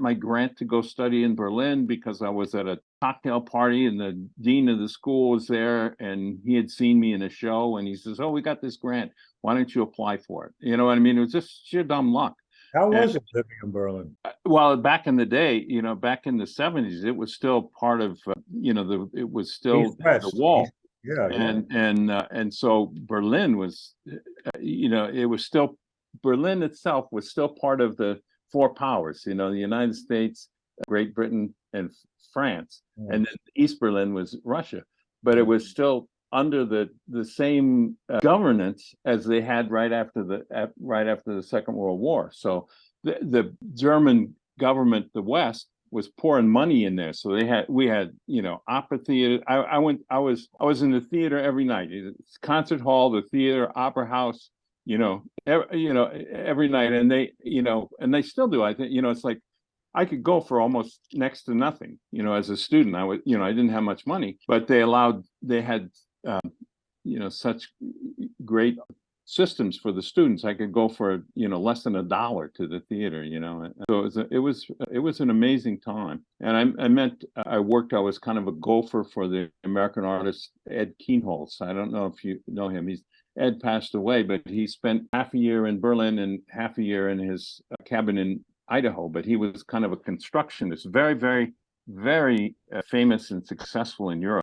my grant to go study in Berlin because I was at a cocktail party and the dean of the school was there and he had seen me in a show and he says, "Oh, we got this grant. Why don't you apply for it?" You know what I mean? It was just sheer dumb luck. How And was it living in Berlin? well, back in the day, back in the 70s, it was still part of, it was still East the West. wall. Yeah, yeah. And so Berlin was, it was still, Berlin itself was still part of the four powers, the United States, Great Britain, and France. Yeah. And then East Berlin was Russia, but it was still under the same governance as they had right after the Second World War. So the German government, the West, was pouring money in there. So we had opera theater. I was in the theater every night. It's concert hall, the theater, opera house. Every night, and they still do. I think it's like I could go for almost next to nothing. As a student, I didn't have much money, but they had such great systems for the students. I could go for less than $1 to the theater. So it was an amazing time. And I was kind of a gopher for the American artist Ed Kienholz. I don't know if you know him. Ed passed away, but he spent half a year in Berlin and half a year in his cabin in Idaho. But he was kind of a constructionist, very, very, very famous and successful in Europe.